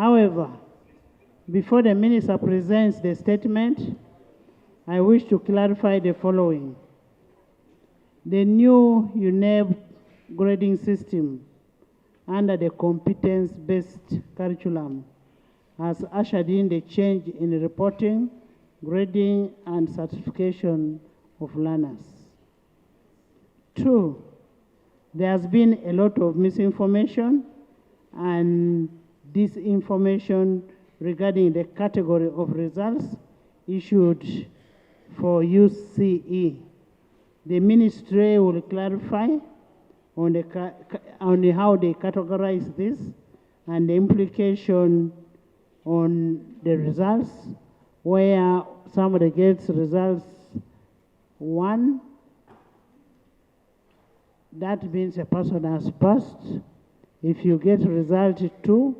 However, before the Minister presents the statement, I wish to clarify the following. The new UNEB grading system under the competence-based curriculum has ushered in the change in reporting, grading, and certification of learners. 2, there has been a lot of misinformation and disinformation regarding the category of results issued for UCE. The ministry will clarify on how they categorize this and the implication on the results, where somebody gets results 1, that means a person has passed. If you get result 2,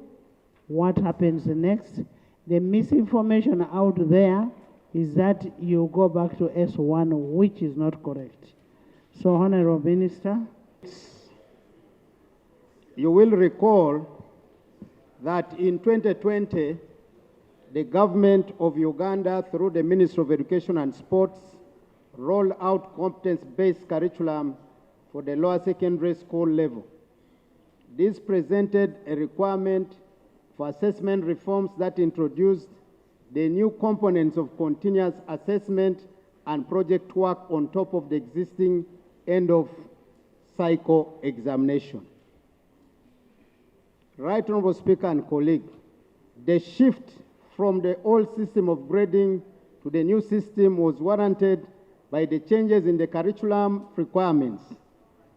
what happens next? The misinformation out there is that you go back to S1, which is not correct. So, Honorable Minister. You will recall that in 2020, the government of Uganda, through the Ministry of Education and Sports, rolled out competence-based curriculum for the lower secondary school level. This presented a requirement for assessment reforms that introduced the new components of continuous assessment and project work on top of the existing end-of-cycle examination. Right Honorable Speaker and colleague, the shift from the old system of grading to the new system was warranted by the changes in the curriculum requirements.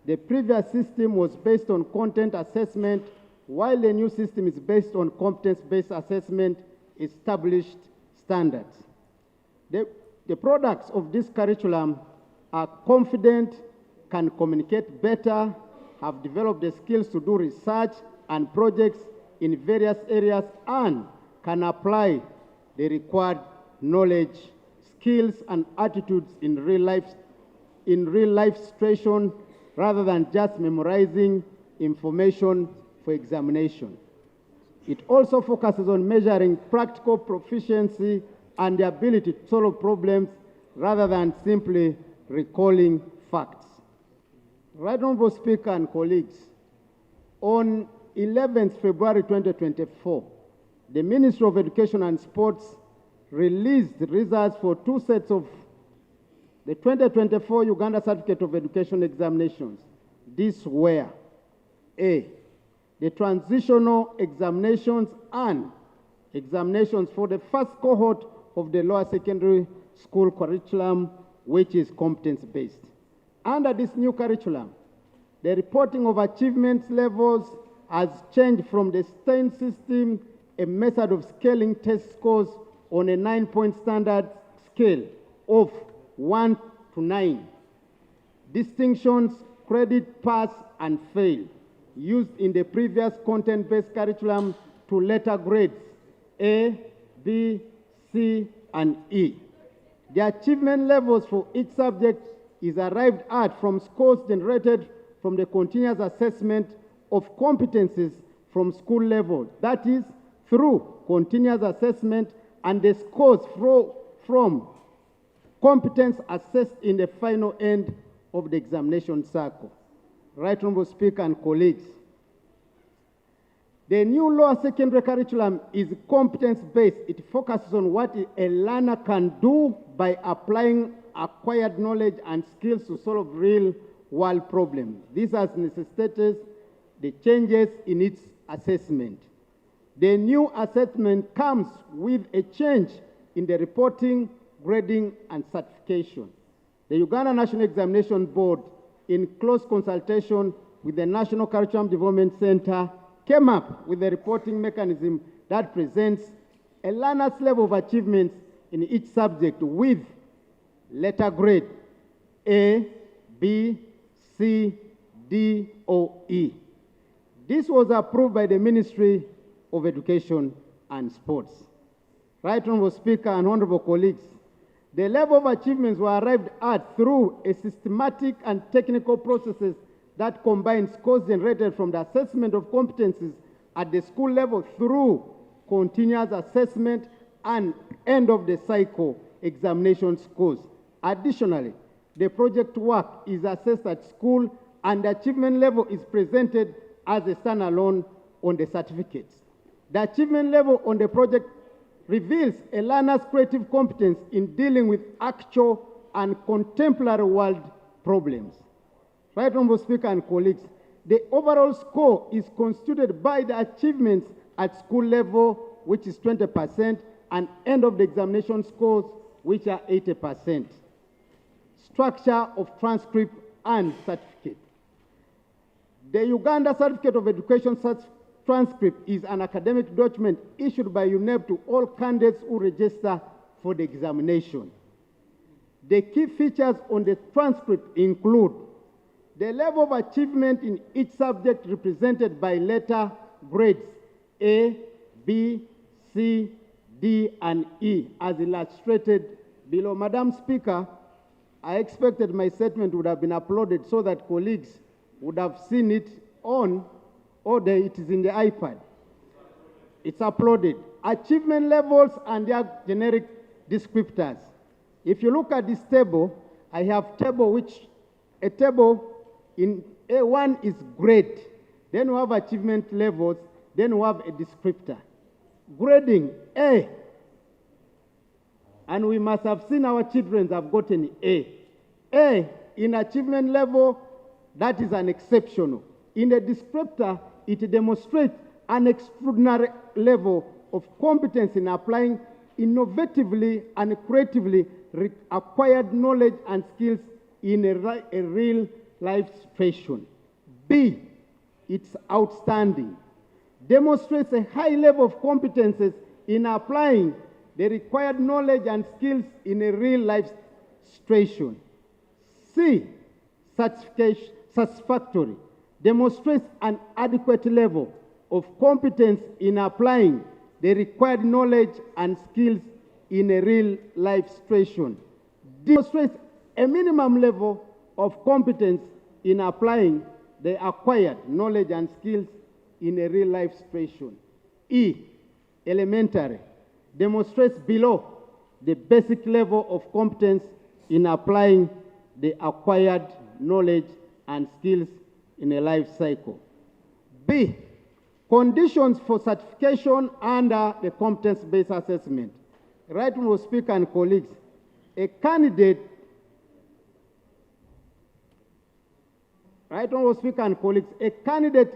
The previous system was based on content assessment, while the new system is based on competence-based assessment, established standards. The products of this curriculum are confident, can communicate better, have developed the skills to do research and projects in various areas, and can apply the required knowledge, skills, and attitudes in real life situation, rather than just memorizing information for examination. It also focuses on measuring practical proficiency and the ability to solve problems rather than simply recalling facts. Right Honorable Speaker and colleagues, on 11th February 2024, the Ministry of Education and Sports released results for 2 sets of the 2024 Uganda Certificate of Education examinations. These were A, the transitional examinations and examinations for the first cohort of the lower secondary school curriculum, which is competence-based. Under this new curriculum, the reporting of achievements levels has changed from the STAIN system, a method of scaling test scores on a 9-point standard scale of 1 to 9. Distinctions, credit, pass, and fail, used in the previous content-based curriculum to letter grades A, B, C, and E. The achievement levels for each subject is arrived at from scores generated from the continuous assessment of competencies from school level, that is, through continuous assessment, and the scores from competence assessed in the final end of the examination cycle. Right Honorable Speaker and colleagues, the new lower secondary curriculum is competence-based. It focuses on what a learner can do by applying acquired knowledge and skills to solve real-world problems. This has necessitated the changes in its assessment. The new assessment comes with a change in the reporting, grading, and certification. The Uganda National Examination Board, in close consultation with the National Curriculum Development Center, came up with a reporting mechanism that presents a learner's level of achievements in each subject with letter grade A, B, C, D, or E. This was approved by the Ministry of Education and Sports. Right Honorable Speaker and honorable colleagues, the level of achievements were arrived at through a systematic and technical processes that combine scores generated from the assessment of competencies at the school level through continuous assessment, and end of the cycle examination scores. Additionally, the project work is assessed at school and the achievement level is presented as a standalone on the certificates. The achievement level on the project reveals a learner's creative competence in dealing with actual and contemporary world problems. Right, Honorable Speaker and colleagues, the overall score is constituted by the achievements at school level, which is 20%, and end of the examination scores, which are 80%. Structure of transcript and certificate. The Uganda Certificate of Education transcript is an academic document issued by UNEP to all candidates who register for the examination. The key features on the transcript include the level of achievement in each subject represented by letter grades A, B, C, D, and E, as illustrated below. Madam Speaker, I expected my statement would have been uploaded so that colleagues would have seen it on, or it is in the iPad. It's uploaded. Achievement levels and their generic descriptors. If you look at this table, I have a table in A1 is grade. Then we have achievement levels. Then we have a descriptor. Grading, A. And we must have seen our children have gotten A. A in achievement level, that is an exceptional. In the descriptor, it demonstrates an extraordinary level of competence in applying innovatively and creatively acquired knowledge and skills in a real life situation. B, it's outstanding. Demonstrates a high level of competences in applying the required knowledge and skills in a real life situation. C, satisfactory. Demonstrates an adequate level of competence in applying the required knowledge and skills in a real life situation. Demonstrates a minimum level of competence in applying the acquired knowledge and skills in a real life situation. E, elementary. Demonstrates below the basic level of competence in applying the acquired knowledge and skills in a life cycle. B, conditions for certification under the competence-based assessment. Right, Honorable Speaker and colleagues, a candidate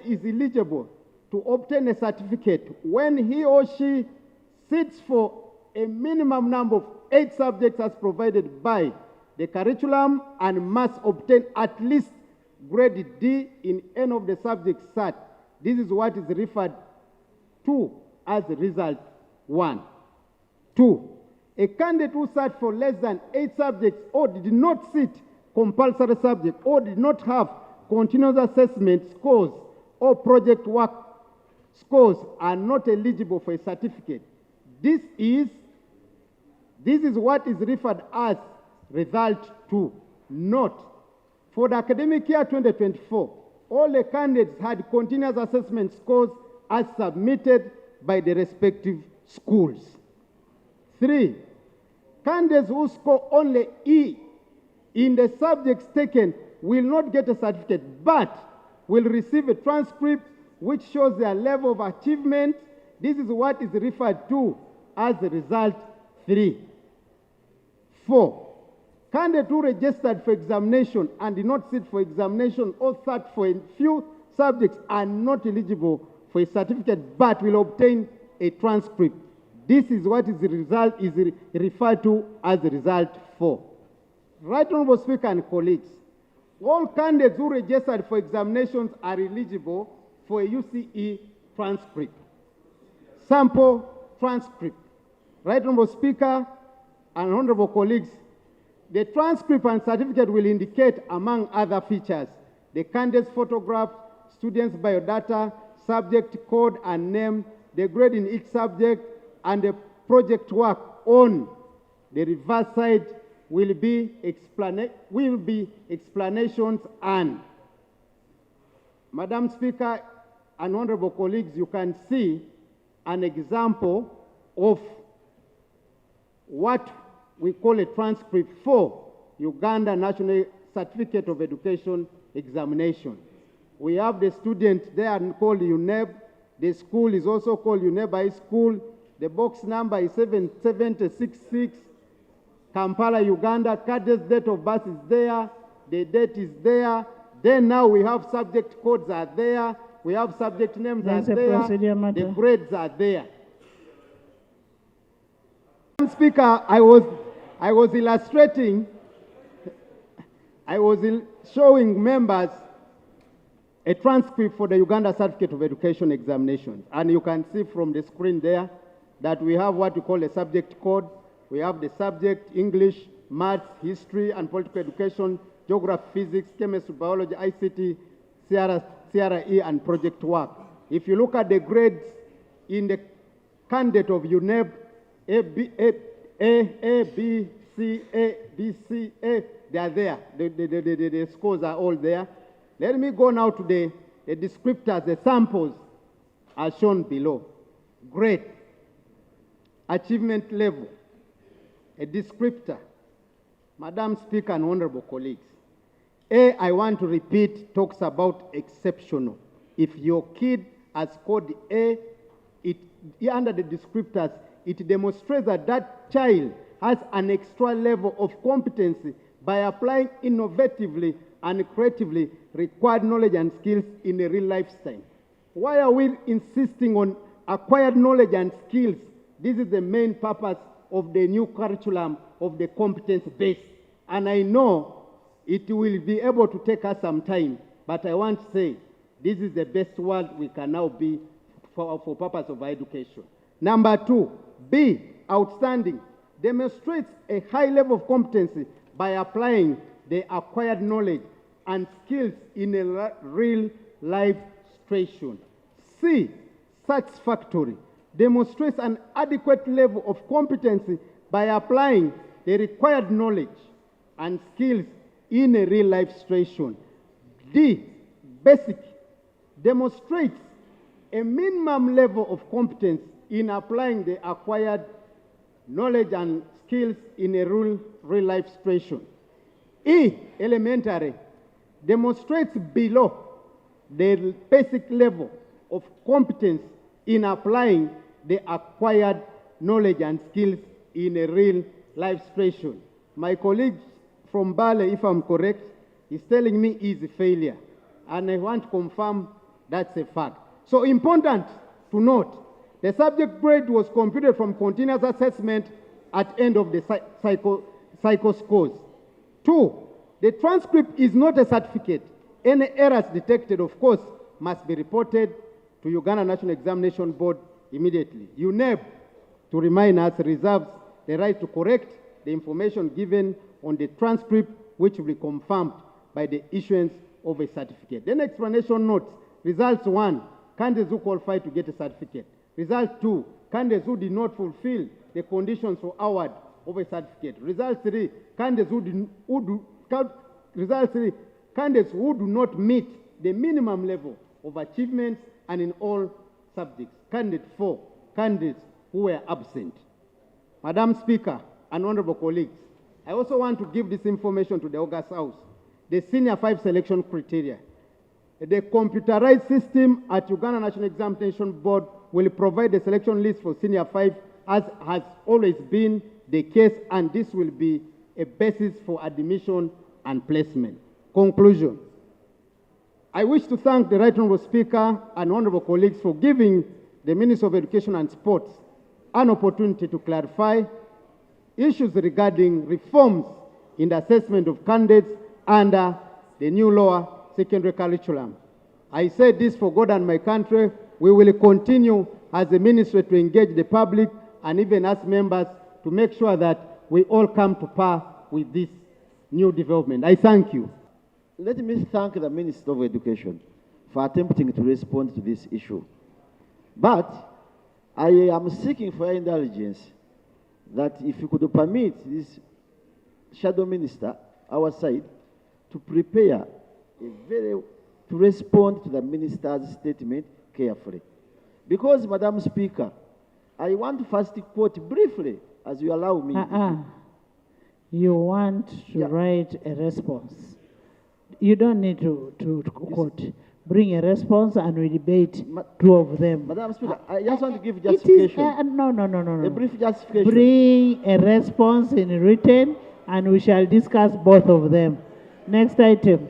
is eligible to obtain a certificate when he or she sits for a minimum number of 8 subjects as provided by the curriculum and must obtain at least grade D in any of the subjects sat. This is what is referred to as result 1. 2. A candidate who sat for less than 8 subjects or did not sit compulsory subject or did not have continuous assessment scores or project work scores are not eligible for a certificate. This is what is referred as result 2. Note, for the academic year 2024, all the candidates had continuous assessment scores as submitted by the respective schools. 3. Candidates who score only E in the subjects taken will not get a certificate, but will receive a transcript which shows their level of achievement. This is what is referred to as result 3. 4. Candidates who registered for examination and did not sit for examination or sat for a few subjects are not eligible for a certificate, but will obtain a transcript. This is what is referred to as result 4. Right, Honorable Speaker and colleagues, all candidates who registered for examinations are eligible for a UCE transcript. Sample transcript. Right, Honorable Speaker and honorable colleagues, the transcript and certificate will indicate, among other features, the candidate's photograph, student's biodata, subject code and name, the grade in each subject, and the project work. On the reverse side will be explanations and. Madam Speaker and honorable colleagues, you can see an example of what we call a transcript for Uganda National Certificate of Education examination. We have the student there called UNEB. The school is also called UNEB High School. The box number is 7766, Kampala, Uganda. Cadet's date of birth is there. The date is there. Then now we have subject codes are there. We have subject names are there. The grades are there. Speaker, I was illustrating, showing members a transcript for the Uganda Certificate of Education examinations. And you can see from the screen there that we have what we call a subject code. We have the subject, English, maths, history and political education, geography, physics, chemistry, biology, ICT, CRE, and project work. If you look at the grades in the candidate of UNEB, A, B, C, A, they are there. The scores are all there. Let me go now to the descriptors, the samples are shown below. Grade, achievement level, a descriptor. Madam Speaker and honorable colleagues, A, I want to repeat, talks about exceptional. If your kid has scored A, under the descriptors, it demonstrates that that child has an extra level of competency by applying innovatively and creatively required knowledge and skills in a real lifestyle. Why are we insisting on acquired knowledge and skills? This is the main purpose of the new curriculum of the competence base. And I know it will be able to take us some time, but I want to say this is the best world we can now be for purpose of our education. Number 2, B, outstanding, demonstrates a high level of competency by applying the acquired knowledge and skills in a real life situation. C, satisfactory, demonstrates an adequate level of competency by applying the required knowledge and skills in a real life situation. D, basic, demonstrates a minimum level of competence in applying the acquired knowledge and skills in a real life situation. E, elementary, demonstrates below the basic level of competence in applying the acquired knowledge and skills in a real life situation. My colleague from Bale, if I'm correct, is telling me is a failure. And I want to confirm that's a fact. So important to note, the subject grade was computed from continuous assessment at end of the cycle scores. 2, the transcript is not a certificate. Any errors detected, of course, must be reported to Uganda National Examination Board immediately. UNEB, to remind us, reserves the right to correct the information given on the transcript, which will be confirmed by the issuance of a certificate. Then explanation notes, results 1, candidates who qualify to get a certificate. Result 2, candidates who did not fulfill the conditions for award of a certificate. Result 3, candidates candidates who do not meet the minimum level of achievements and in all subjects. Candidate 4, candidates who were absent. Madam Speaker and honorable colleagues, I also want to give this information to the August House. The Senior 5 selection criteria. The computerized system at Uganda National Examination Board will provide the selection list for Senior 5 as has always been the case, and this will be a basis for admission and placement. Conclusion. I wish to thank the Right Honourable Speaker and honourable colleagues for giving the Minister of Education and Sports an opportunity to clarify issues regarding reforms in the assessment of candidates under the new lower secondary curriculum. I say this for God and my country. We will continue as a ministry to engage the public and even as members to make sure that we all come to par with this new development. I thank you. Let me thank the Minister of Education for attempting to respond to this issue. But I am seeking for your indulgence that if you could permit this shadow minister, our side, to prepare to respond to the minister's statement carefully. Because, Madam Speaker, I want to first quote briefly, as you allow me. You want to write a response. You don't need to quote. Bring a response and we debate two of them. Madam Speaker, I just want to give justification. No. A brief justification. Bring a response in written and we shall discuss both of them. Next item.